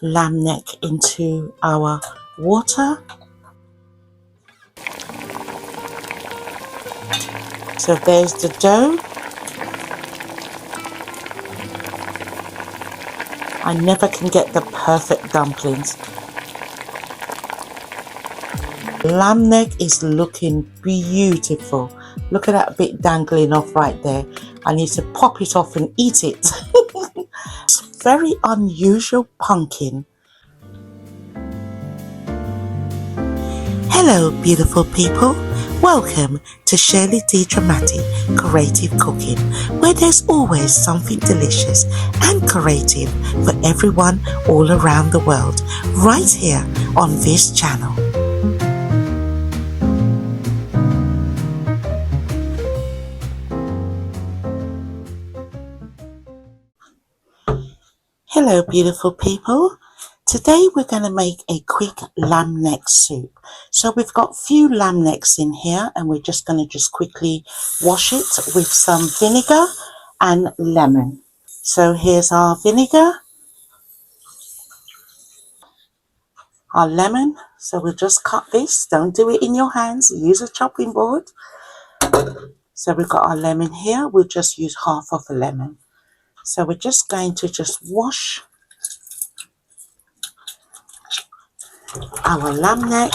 lamb neck into our water. So there's the dough. I never can get the perfect dumplings. Lamb neck is looking beautiful. Look at that bit dangling off right there. I need to pop it off and eat it. Very unusual pumpkin. Hello beautiful people, welcome to Shirley D. Dramati Creative Cooking, where there's always something delicious and creative for everyone all around the world, right here on this channel. Hello beautiful people. Today we're going to make a quick lamb neck soup. So we've got a few lamb necks in here and we're just going to quickly wash it with some vinegar and lemon. So here's our vinegar, our lemon. So we'll just cut this. Don't do it in your hands. Use a chopping board. So we've got our lemon here. We'll just use half of a lemon. So we're just going to wash our lamb neck.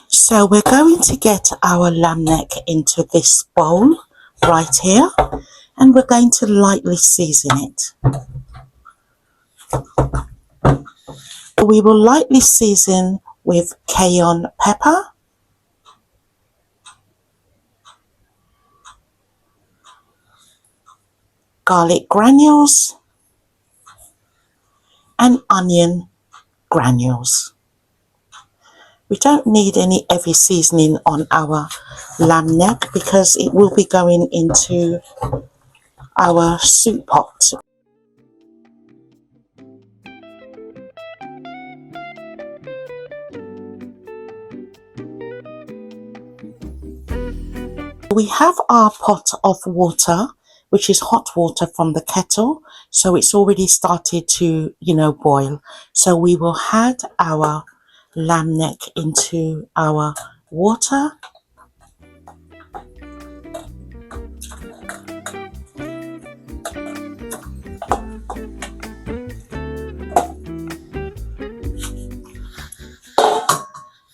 So we're going to get our lamb neck into this bowl right here and we're going to lightly season it. We will lightly season with cayenne pepper, garlic granules and onion granules. We don't need any heavy seasoning on our lamb neck because it will be going into our soup pot. We have our pot of water, which is hot water from the kettle. So it's already started to, boil. So we will add our lamb neck into our water.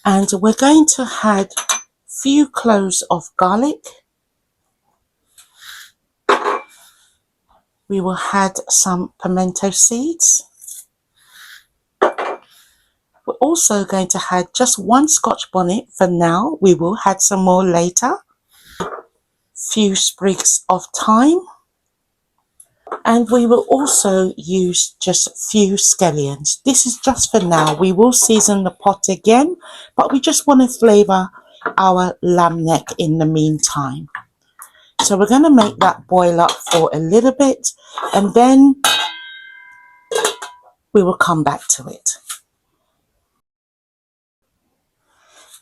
And we're going to add a few cloves of garlic. We will add some pimento seeds. We're also going to add just one Scotch bonnet for now. We will add some more later. Few sprigs of thyme. And we will also use just a few scallions. This is just for now. We will season the pot again, but we just want to flavour our lamb neck in the meantime. So we're going to make that boil up for a little bit and then we will come back to it.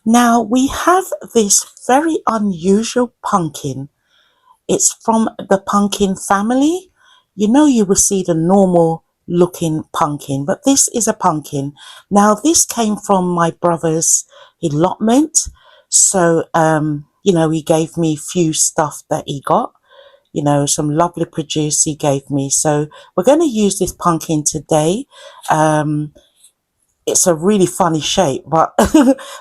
Now we have this very unusual pumpkin. It's from the pumpkin family. You will see the normal looking pumpkin, but this is a pumpkin. Now this came from my brother's allotment. So, he gave me a few stuff that he got, some lovely produce he gave me. So we're going to use this pumpkin today. It's a really funny shape, but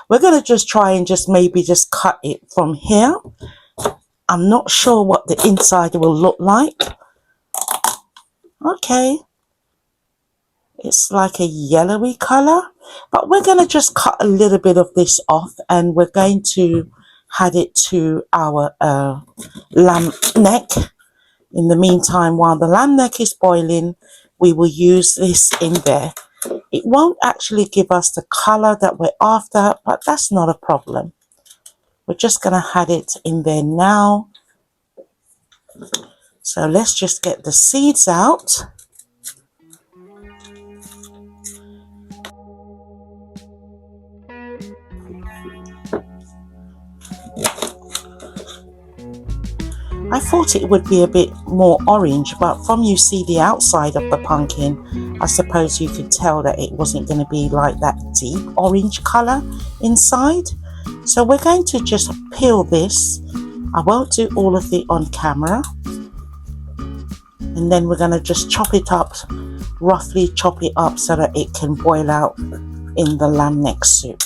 we're going to try and maybe cut it from here. I'm not sure what the inside will look like. Okay. It's like a yellowy color, but we're going to cut a little bit of this off and we're going to add it to our lamb neck. In the meantime, while the lamb neck is boiling, we will use this in there. It won't actually give us the color that we're after, but that's not a problem. We're just going to add it in there now. So let's just get the seeds out. I thought it would be a bit more orange, but from you see the outside of the pumpkin, I suppose you could tell that it wasn't going to be like that deep orange colour inside. So we're going to just peel this. I won't do all of it on camera. And then we're going to just chop it up, roughly chop it up so that it can boil out in the lamb neck soup.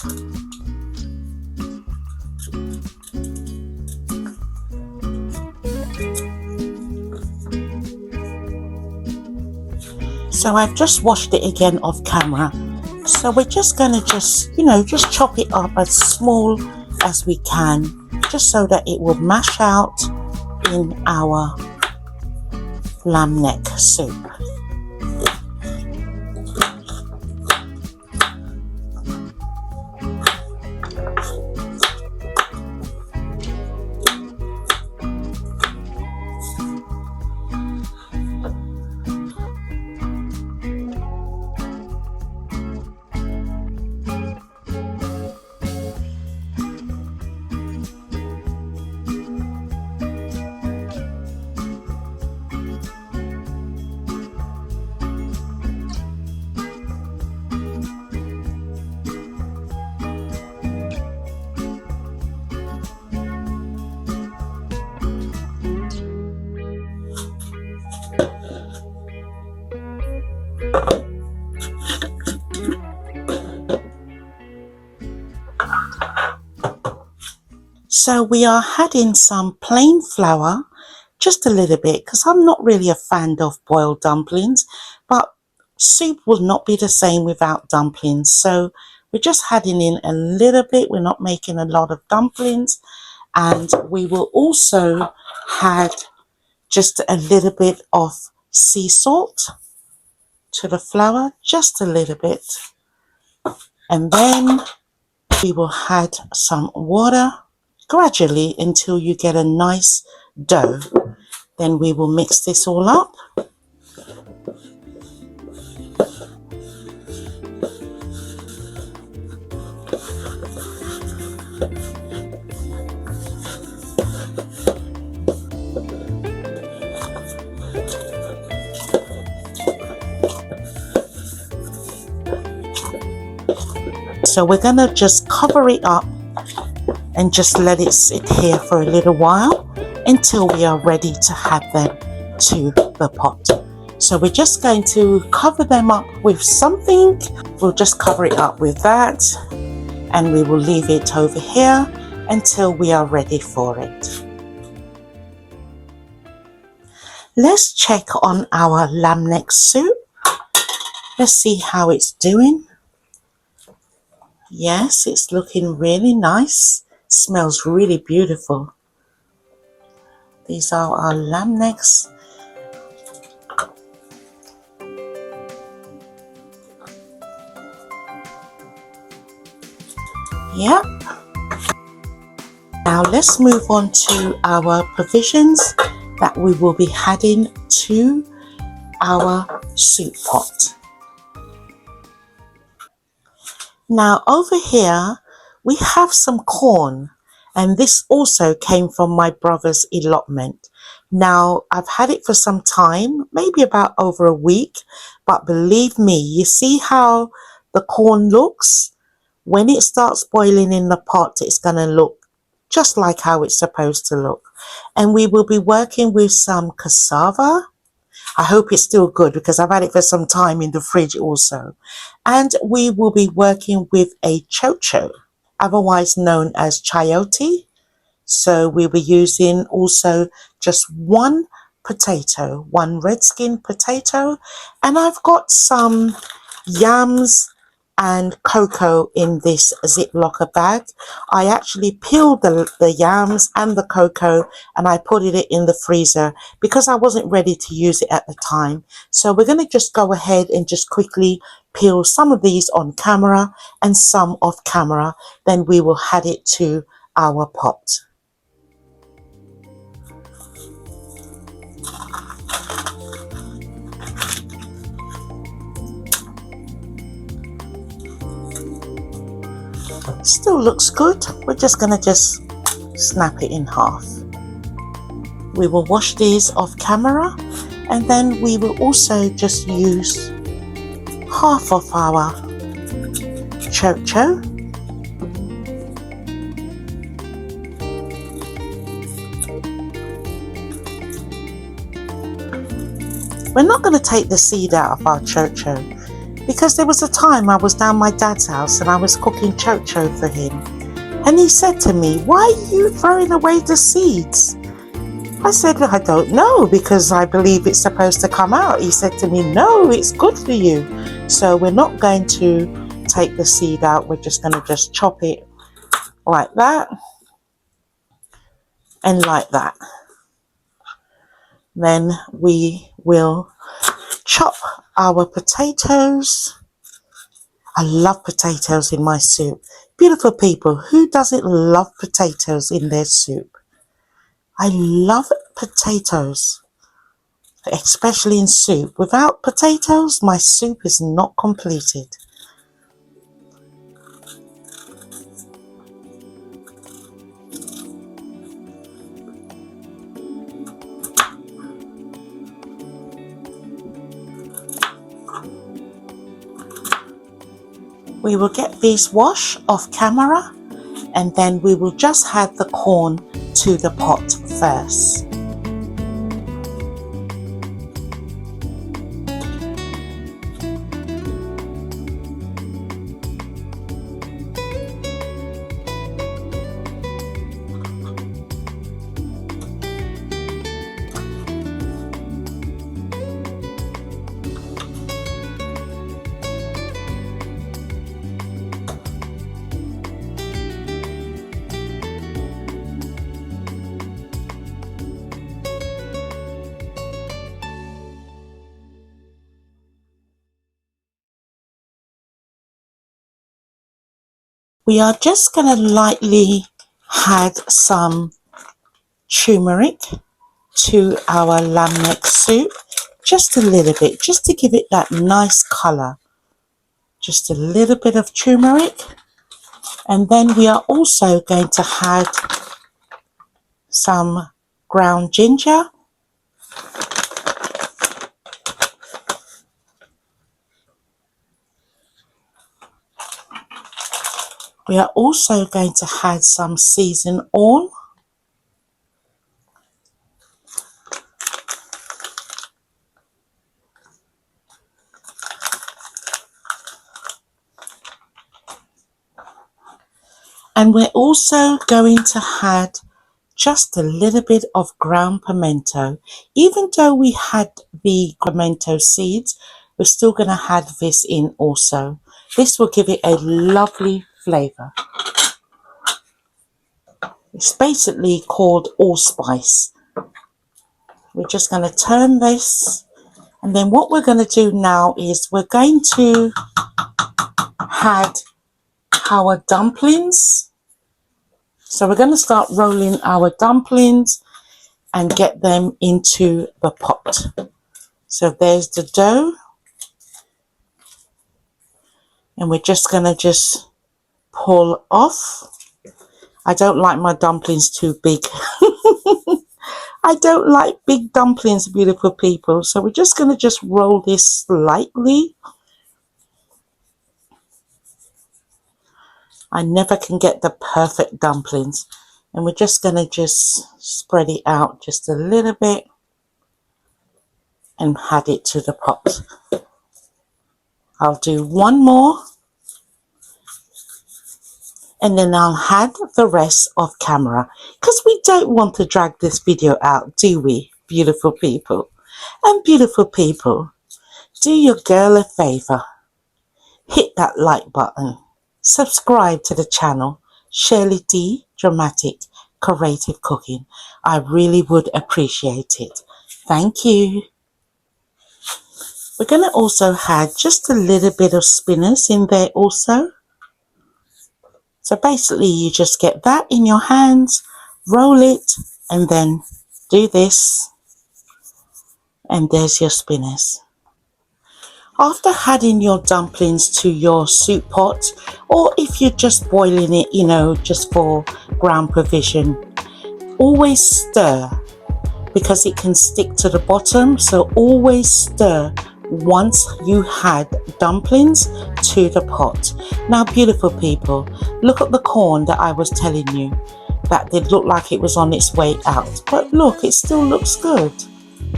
So I've just washed it again off camera. So we're just going to just chop it up as small as we can, just so that it will mash out in our lamb neck soup. So we are adding some plain flour, just a little bit, because I'm not really a fan of boiled dumplings, but soup will not be the same without dumplings. So we're just adding in a little bit. We're not making a lot of dumplings. And we will also add just a little bit of sea salt to the flour, just a little bit. And then we will add some water gradually until you get a nice dough. Then we will mix this all up. So we're going to just cover it up and just let it sit here for a little while until we are ready to add them to the pot. So we're just going to cover them up with something. We'll just cover it up with that, and we will leave it over here until we are ready for it. Let's check on our lamb neck soup. Let's see how it's doing. Yes, it's looking really nice. Smells really beautiful. These are our lamb necks. Yep. Now let's move on to our provisions that we will be adding to our soup pot. Now over here we have some corn, and this also came from my brother's allotment. Now I've had it for some time, maybe about over a week, but believe me, you see how the corn looks? When it starts boiling in the pot, it's going to look just like how it's supposed to look. And we will be working with some cassava. I hope it's still good because I've had it for some time in the fridge also. And we will be working with a chocho, otherwise known as chayote. So we'll be using also just one potato, one red skin potato. And I've got some yams and cocoa in this Ziplocker bag. I actually peeled the yams and the cocoa and I put it in the freezer because I wasn't ready to use it at the time. So we're going to just go ahead and just quickly peel some of these on camera and some off camera. Then we will add it to our pot. Still looks good. We're just going to just snap it in half. We will wash these off camera, and then we will also just use half of our chocho. We're not going to take the seed out of our chocho because there was a time I was down my dad's house and I was cooking chocho for him, and he said to me, "Why are you throwing away the seeds?" I said, "I don't know, because I believe it's supposed to come out." He said to me, "No, it's good for you." So we're not going to take the seed out. We're just going to just chop it like that and like that. Then we will chop our potatoes. I love potatoes in my soup. Beautiful people, who doesn't love potatoes in their soup? I love potatoes, especially in soup. Without potatoes, my soup is not completed. We will get these washed off camera, and then we will just add the corn to the pot first. We are just going to lightly add some turmeric to our lamb neck soup, just a little bit, just to give it that nice colour. Just a little bit of turmeric, and then we are also going to add some ground ginger. We are also going to add some seasoned oil. And we're also going to add just a little bit of ground pimento. Even though we had the pimento seeds, we're still going to add this in also. This will give it a lovely flavour. It's basically called allspice. We're just going to turn this, and then what we're going to do now is we're going to add our dumplings. So we're going to start rolling our dumplings and get them into the pot. So there's the dough, and we're just going to just pull off. I don't like my dumplings too big. I don't like big dumplings, beautiful people. So we're just going to just roll this slightly. I never can get the perfect dumplings. And we're just going to just spread it out just a little bit and add it to the pot. I'll do one more, and then I'll add the rest off camera, because we don't want to drag this video out, do we, beautiful people? And beautiful people, do your girl a favour, hit that like button, subscribe to the channel, Shirley D Dramatic Creative Cooking. I really would appreciate it. Thank you. We're going to also add just a little bit of spinners in there also. So basically you just get that in your hands, roll it, and then do this, and there's your spinners. After adding your dumplings to your soup pot, or if you're just boiling it, just for ground provision, always stir because it can stick to the bottom. So always stir once you had dumplings to the pot. Now, beautiful people, look at the corn that I was telling you that did look like it was on its way out, but look, it still looks good.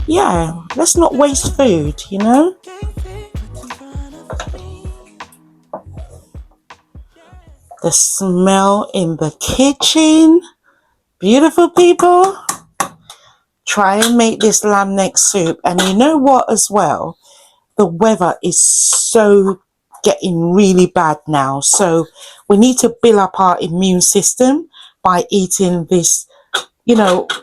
Yeah, let's not waste food, The smell in the kitchen. Beautiful people, try and make this lamb neck soup. And you know what as well? The weather is so getting really bad now. So we need to build up our immune system by eating this,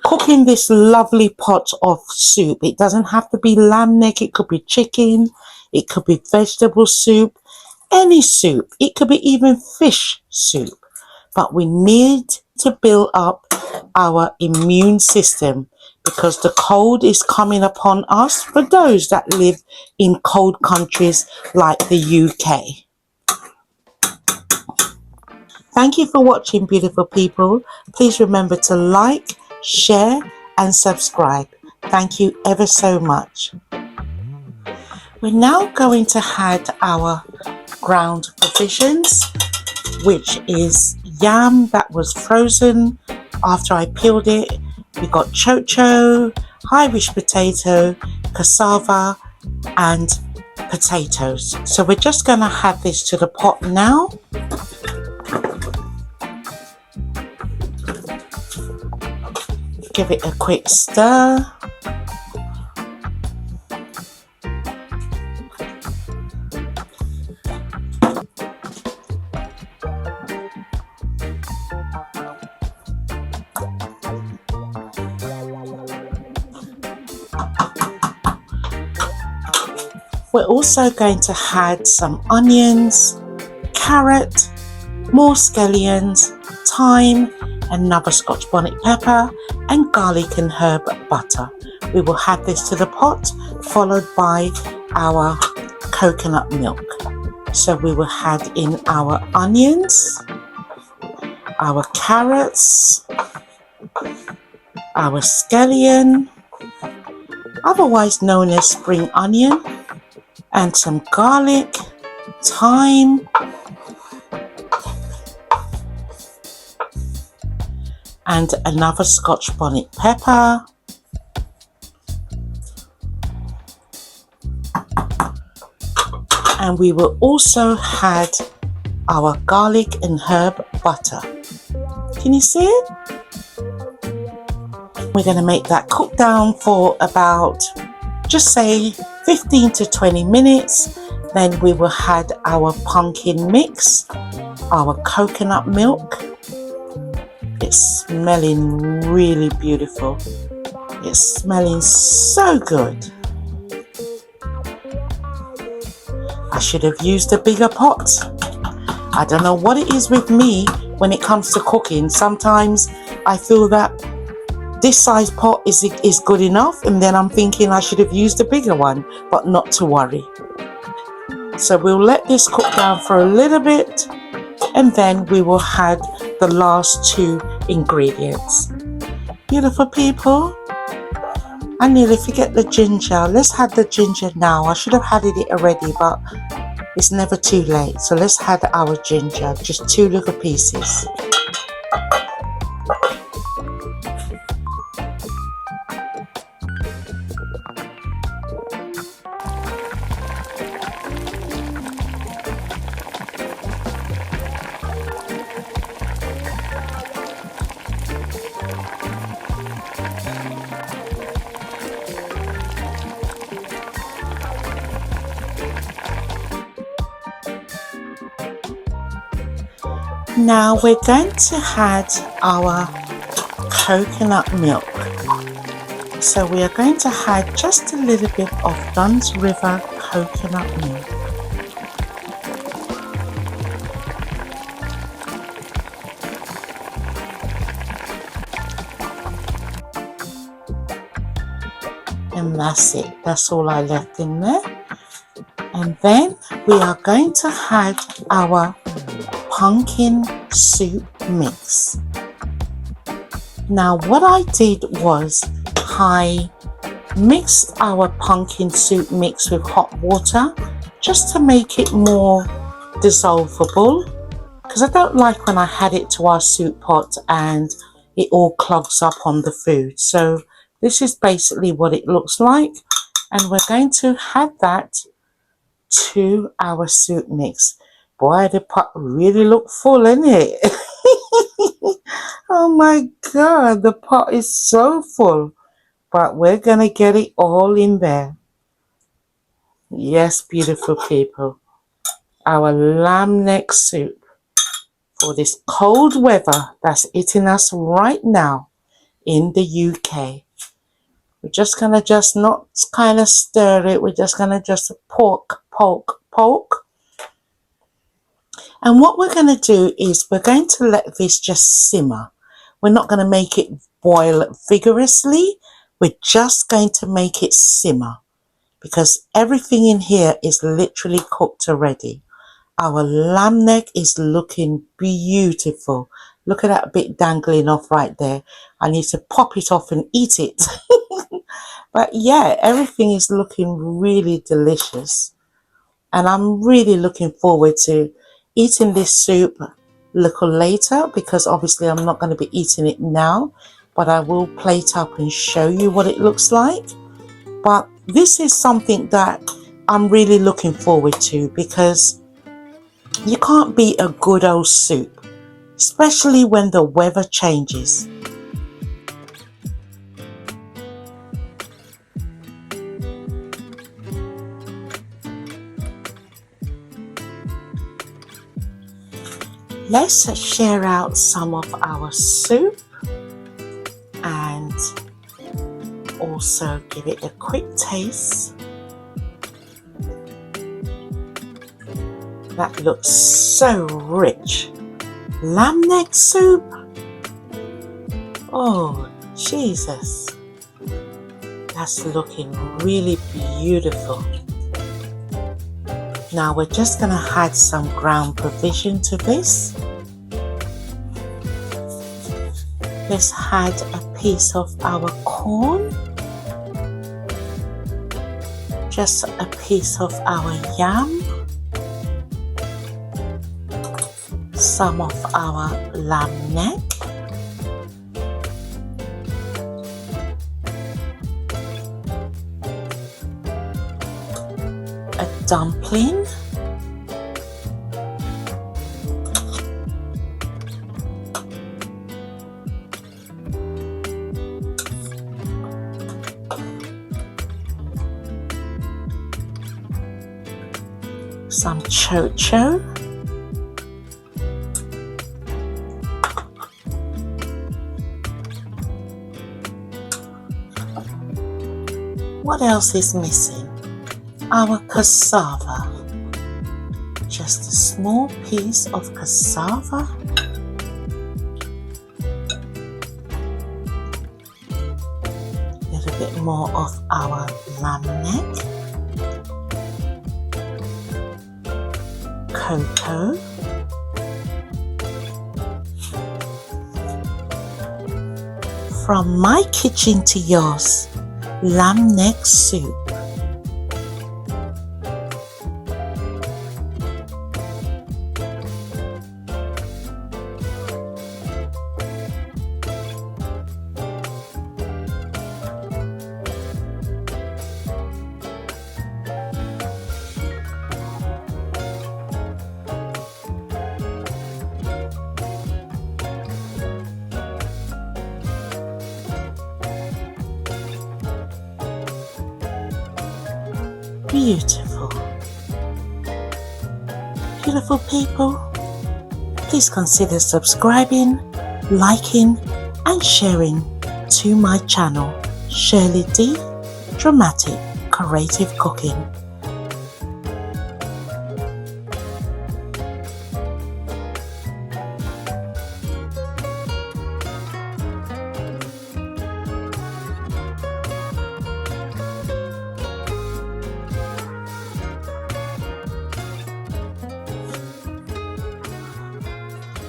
cooking this lovely pot of soup. It doesn't have to be lamb neck. It could be chicken. It could be vegetable soup. Any soup. It could be even fish soup. But we need to build up our immune system because the cold is coming upon us for those that live in cold countries like the UK. Thank you for watching, beautiful people. Please remember to like, share and subscribe. Thank you ever so much. We're now going to add our ground provisions, which is yam that was frozen after I peeled it. We got chocho, Irish potato, cassava and potatoes. So we're just going to add this to the pot now. Give it a quick stir. We're also going to add some onions, carrot, more scallions, thyme, another Scotch bonnet pepper and garlic and herb butter. We will add this to the pot, followed by our coconut milk. So we will add in our onions, our carrots, our scallion, otherwise known as spring onion, and some garlic, thyme, and another Scotch bonnet pepper, and we will also add our garlic and herb butter. Can you see it? We're going to make that cook down for about, just say 15 to 20 minutes. Then we will add our pumpkin mix, our coconut milk. It's smelling really beautiful. It's smelling so good. I should have used a bigger pot. I don't know what it is with me when it comes to cooking. Sometimes I feel that this size pot is good enough, and then I'm thinking I should have used a bigger one, but not to worry. So we'll let this cook down for a little bit, and then we will add the last two ingredients. Beautiful people, I nearly forget the ginger. Let's add the ginger now. I should have added it already, but it's never too late. So let's add our ginger, just 2 little pieces. Now we're going to add our coconut milk. So we are going to add just a little bit of Dunn's River coconut milk. And that's it. That's all I left in there. And then we are going to add our pumpkin soup mix. Now what I did was I mixed our pumpkin soup mix with hot water just to make it more dissolvable, because I don't like when I add it to our soup pot and it all clogs up on the food. So this is basically what it looks like, and we're going to add that to our soup mix. Boy, the pot really look full, isn't it? Oh my god, the pot is so full, but we're gonna get it all in there. Yes, beautiful people, our lamb neck soup for this cold weather that's hitting us right now in the UK. We're just gonna just not kind of stir it, we're just gonna just poke. And what we're going to do is we're going to let this just simmer. We're not going to make it boil vigorously. We're just going to make it simmer because everything in here is literally cooked already. Our lamb neck is looking beautiful. Look at that bit dangling off right there. I need to pop it off and eat it. But yeah, everything is looking really delicious. And I'm really looking forward to eating this soup a little later, because obviously I'm not going to be eating it now, but I will plate up and show you what it looks like. But this is something that I'm really looking forward to, because you can't beat a good old soup, especially when the weather changes. Let's share out some of our soup and also give it a quick taste. That looks so rich. Lamb neck soup. Oh, Jesus. That's looking really beautiful. Now we're just going to add some ground provision to this. Let's add a piece of our corn. Just a piece of our yam. Some of our lamb neck. A dumpling. Some chocho. What else is missing? Our cassava. Just a small piece of cassava. A little bit more of our lamb neck. Cocoa. From my kitchen to yours, lamb neck soup. Beautiful. Beautiful people, please consider subscribing, liking and sharing to my channel, Shirley D Dramatic Creative Cooking.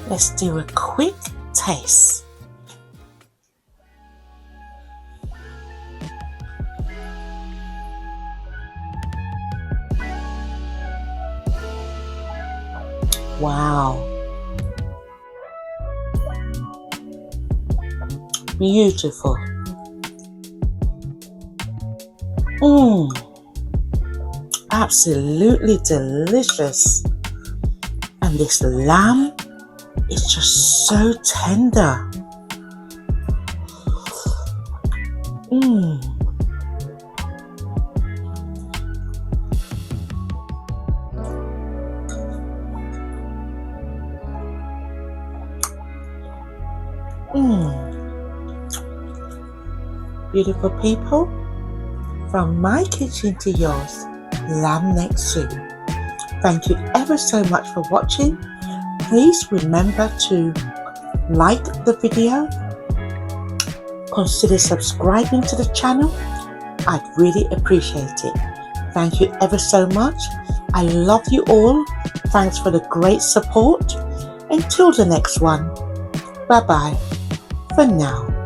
Let's do a quick taste. Wow. Beautiful. Absolutely delicious. And this lamb is just so tender. Beautiful people, from my kitchen to yours, lamb neck soup. Thank you ever so much for watching. Please remember to like the video, consider subscribing to the channel. I'd really appreciate it. Thank you ever so much. I love you all. Thanks for the great support. Until the next one, bye bye for now.